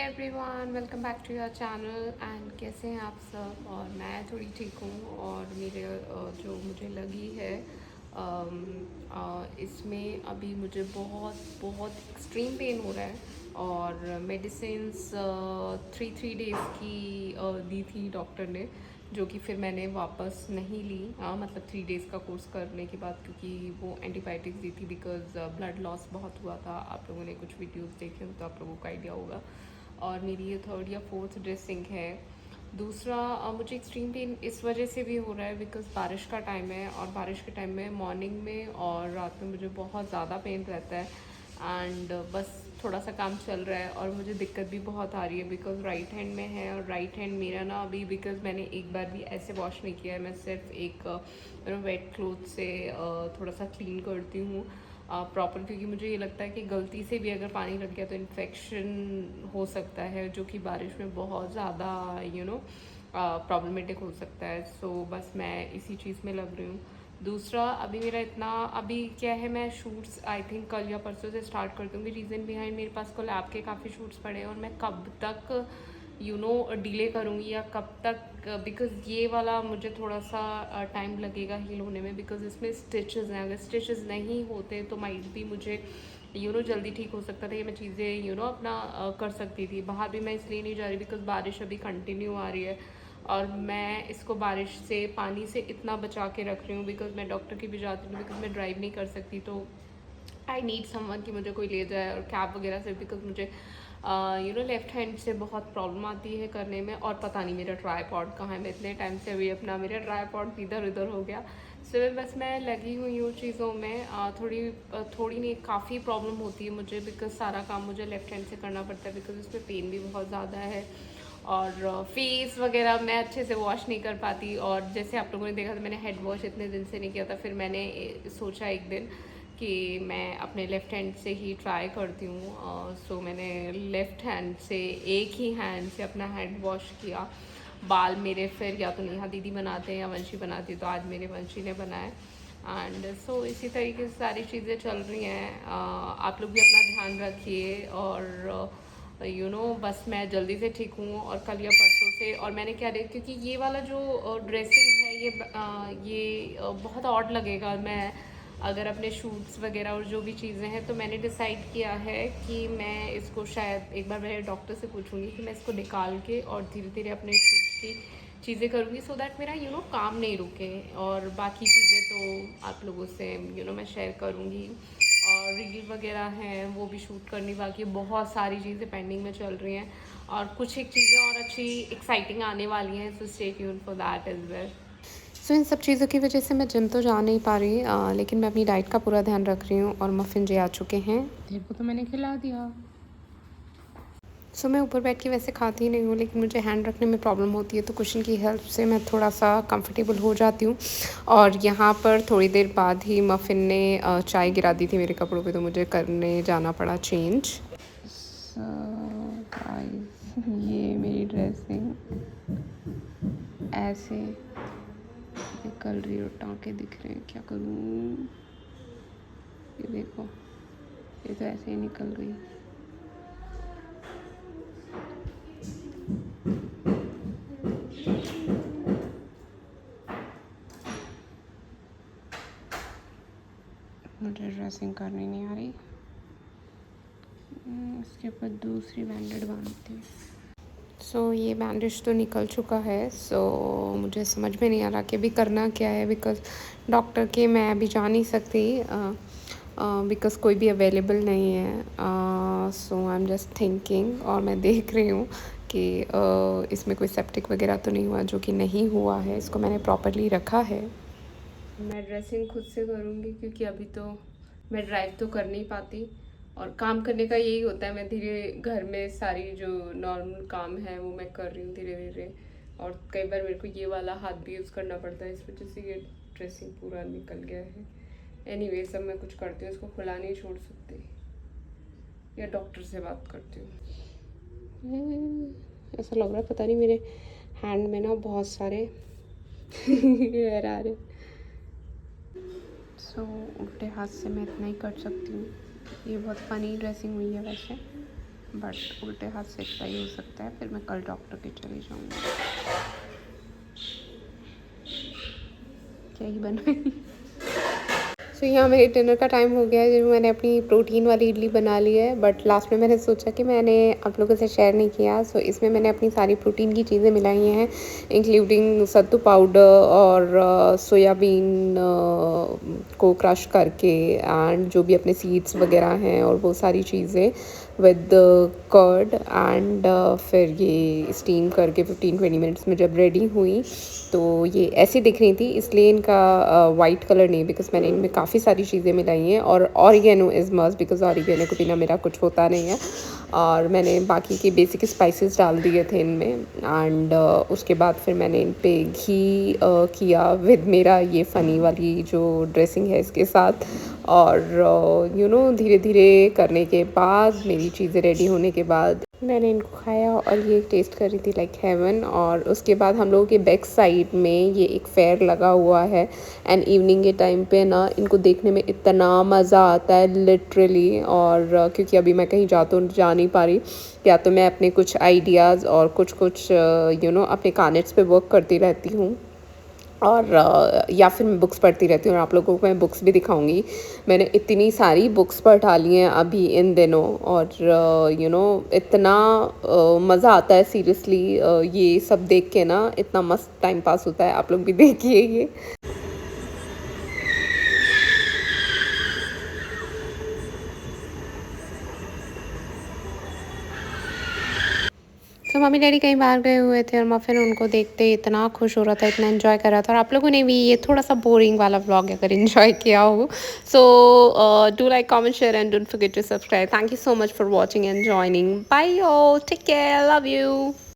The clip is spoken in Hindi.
Everyone, welcome back to your channel. And कैसे हैं आप सब? और मैं थोड़ी ठीक हूँ। और मेरे जो मुझे लगी है इसमें अभी मुझे बहुत बहुत एक्सट्रीम पेन हो रहा है। और मेडिसिन्स 3 डेज़ की दी थी डॉक्टर ने, जो कि फिर मैंने वापस नहीं ली। मतलब 3 डेज़ का कोर्स करने के बाद, क्योंकि वो एंटीबायोटिक्स दी थी बिकॉज ब्लड लॉस बहुत हुआ था। आप लोगों ने कुछ वीडियोस देखे हो तो आप लोगों को आइडिया होगा। और मेरी ये 3rd या 4th ड्रेसिंग है। दूसरा, मुझे एक्सट्रीम पेन इस वजह से भी हो रहा है बिकॉज़ बारिश का टाइम है, और बारिश के टाइम में मॉर्निंग में और रात में मुझे बहुत ज़्यादा पेन रहता है। एंड बस थोड़ा सा काम चल रहा है और मुझे दिक्कत भी बहुत आ रही है बिकॉज़ राइट हैंड में है। और राइट हैंड मेरा ना अभी, बिकॉज़ मैंने एक बार भी ऐसे वॉश नहीं किया है, मैं सिर्फ एक वेट क्लॉथ से थोड़ा सा क्लीन करती हूँ प्रॉपर, क्योंकि मुझे ये लगता है कि गलती से भी अगर पानी लग गया तो इन्फेक्शन हो सकता है, जो कि बारिश में बहुत ज़्यादा प्रॉब्लमेटिक हो सकता है। सो बस मैं इसी चीज़ में लग रही हूँ। दूसरा, अभी मेरा इतना, अभी क्या है, मैं शूट्स आई थिंक कल या परसों से स्टार्ट कर दूँगी। रीज़न बिहाइंड, मेरे पास कल लैब के काफ़ी शूट्स पड़े हैं और मैं कब तक डिले करूँगी या कब तक, बिकॉज़ ये वाला मुझे थोड़ा सा टाइम लगेगा हील होने में, बिकॉज़ इसमें स्टिचेस हैं। अगर स्टिचेस नहीं होते तो माइट भी मुझे जल्दी ठीक हो सकता था। ये मैं चीज़ें अपना कर सकती थी। बाहर भी मैं इसलिए नहीं जा रही बिकॉज़ बारिश अभी कंटिन्यू आ रही है, और मैं इसको बारिश से, पानी से इतना बचा के रख रही हूँ बिकॉज़ मैं डॉक्टर की भी जाती हूँ, बिकॉज़ मैं ड्राइव नहीं कर सकती। तो आई नीड समवन कि मुझे कोई ले जाए, और कैब वगैरह से, बिकॉज मुझे लेफ़्ट हैंड से बहुत प्रॉब्लम आती है करने में। और पता नहीं मेरा ट्राईपॉड कहाँ है, मैं इतने टाइम से अभी अपना मेरा ट्राईपॉड इधर उधर हो गया। सो बस मैं लगी हुई हूँ चीज़ों में। थोड़ी नहीं, काफ़ी प्रॉब्लम होती है मुझे बिकॉज सारा काम मुझे लेफ़्ट हैंड से करना पड़ता है, बिकॉज उसमें पेन भी बहुत ज़्यादा है। और फेस वगैरह मैं अच्छे से वॉश नहीं कर पाती। और जैसे आप लोगों ने देखा था, मैंने हेड वॉश इतने दिन से नहीं किया था। फिर मैंने सोचा एक दिन कि मैं अपने लेफ़्ट हैंड से ही ट्राई करती हूँ। सो मैंने लेफ़्ट हैंड से, एक ही हैंड से अपना हेड वॉश किया। बाल मेरे फिर या तो नेहा दीदी बनाते हैं या वंशी बनाती है, तो आज मेरे वंशी ने बनाए। एंड सो इसी तरीके से सारी चीज़ें चल रही हैं। आप लोग भी अपना ध्यान रखिए। और बस मैं जल्दी से ठीक हूँ, और कल या परसों से। और मैंने क्या देखा, क्योंकि ये वाला जो ड्रेसिंग है, ये बहुत ऑड लगेगा मैं अगर अपने शूट्स वगैरह और जो भी चीज़ें हैं, तो मैंने डिसाइड किया है कि मैं इसको शायद एक बार मेरे डॉक्टर से पूछूंगी कि मैं इसको निकाल के और धीरे धीरे अपने शूट्स की चीज़ें करूँगी, सो दैट मेरा काम नहीं रुके। और बाकी चीज़ें तो आप लोगों से मैं शेयर करूँगी। और रील वगैरह हैं वो भी शूट करनी बाकी, बहुत सारी चीज़ें पेंडिंग में चल रही हैं, और कुछ एक चीज़ें और अच्छी एक्साइटिंग आने वाली हैं। So stay tuned for that as well. So इन सब चीज़ों की वजह से मैं जिम तो जा नहीं पा रही, लेकिन मैं अपनी डाइट का पूरा ध्यान रख रही हूँ। और मफ़िन जी आ चुके हैं, तेरे को तो मैंने खिला दिया। सो मैं ऊपर बैठ के वैसे खाती ही नहीं हूँ, लेकिन मुझे हैंड रखने में प्रॉब्लम होती है, तो कुशन की हेल्प से मैं थोड़ा सा कंफर्टेबल हो जाती हूँ। और यहाँ पर थोड़ी देर बाद ही मफ़िन ने चाय गिरा दी थी मेरे कपड़ों पे, तो मुझे करने जाना पड़ा चेंज। ये मेरी ड्रेसिंग ऐसे निकल रही है, टाँके दिख रहे हैं, क्या करूँ? ये देखो, ये तो ऐसे ही निकल गई। मुझे ड्रेसिंग करनी नहीं आ रही। इसके ऊपर दूसरी बैंडेड बांधती हूँ। सो ये बैंडेज तो निकल चुका है। सो मुझे समझ में नहीं आ रहा कि अभी करना क्या है, बिकॉज़ डॉक्टर के मैं अभी जा नहीं सकती, बिकॉज़ कोई भी अवेलेबल नहीं है। सो आई एम जस्ट थिंकिंग, और मैं देख रही हूँ कि इसमें कोई सेप्टिक वगैरह तो नहीं हुआ, जो कि नहीं हुआ है। इसको मैंने प्रॉपरली रखा है। मैं ड्रेसिंग खुद से करूँगी क्योंकि अभी तो मैं ड्राइव तो कर नहीं पाती, और काम करने का यही होता है, मैं धीरे घर में सारी जो नॉर्मल काम है वो मैं कर रही हूँ धीरे धीरे। और कई बार मेरे को ये वाला हाथ भी यूज़ करना पड़ता है, इस वजह से ये ड्रेसिंग पूरा निकल गया है। एनीवे, सब मैं कुछ करती हूँ, इसको खुला नहीं छोड़ सकती, या डॉक्टर से बात करती हूँ। ऐसा लग रहा है पता नहीं मेरे हैंड में ना बहुत सारे हेयर आ रहे। सो उल्टे हाथ से मैं इतना ही कर सकती हूँ। ये बहुत फ़नी ड्रेसिंग हुई है वैसे। बट उल्टे हाथ से इतना ही हो सकता है, फिर मैं कल डॉक्टर के चली जाऊँगी। क्या ही बनाई। सो यहाँ मेरे डिनर का टाइम हो गया है, जो मैंने अपनी प्रोटीन वाली इडली बना ली है, बट लास्ट में मैंने सोचा कि मैंने आप लोगों से शेयर नहीं किया। सो इसमें मैंने अपनी सारी प्रोटीन की चीज़ें मिलाई हैं, इंक्लूडिंग सत्तू पाउडर और सोयाबीन को क्रश करके, एंड जो भी अपने सीड्स वगैरह हैं और वो सारी चीज़ें विद कर्ड, एंड फिर ये स्टीम करके 15-20 मिनट्स में जब रेडी हुई तो ये ऐसी दिख रही थी, इसलिए इनका वाइट कलर नहीं, बिकॉज मैंने इनमें काफ़ी सारी चीज़ें मिलाई हैं। और oregano is must, because oregano को बिना मेरा कुछ होता नहीं है। और मैंने बाकी के बेसिक स्पाइसेस डाल दिए थे इनमें, एंड उसके बाद फिर मैंने इन पे घी किया विद मेरा ये फ़नी वाली जो ड्रेसिंग है इसके साथ। और धीरे धीरे करने के बाद, मेरी चीज़ें रेडी होने के बाद मैंने इनको खाया, और ये टेस्ट कर रही थी लाइक हेवन। और उसके बाद हम लोगों के बैक साइड में ये एक फेयर लगा हुआ है, एंड इवनिंग के टाइम पे ना इनको देखने में इतना मज़ा आता है लिटरली। और क्योंकि अभी मैं कहीं जा नहीं पा रही, या तो मैं अपने कुछ आइडियाज़ और कुछ अपने कानेट्स पे वर्क करती रहती हूँ, और या फिर मैं बुक्स पढ़ती रहती हूँ। और आप लोगों को मैं बुक्स भी दिखाऊंगी। मैंने इतनी सारी बुक्स पढ़ डाली हैं अभी इन दिनों, और इतना मज़ा आता है सीरियसली, ये सब देख के ना इतना मस्त टाइम पास होता है। आप लोग भी देखिए ये। तो मम्मी डैडी कहीं बाहर गए हुए थे, और मैं फिर उनको देखते ही इतना खुश हो रहा था, इतना एंजॉय कर रहा था। और आप लोगों ने भी ये थोड़ा सा बोरिंग वाला व्लॉग अगर एंजॉय किया हो, so do like, comment, share and don't forget to subscribe. Thank you so much for watching and joining. Bye all, take care, love you.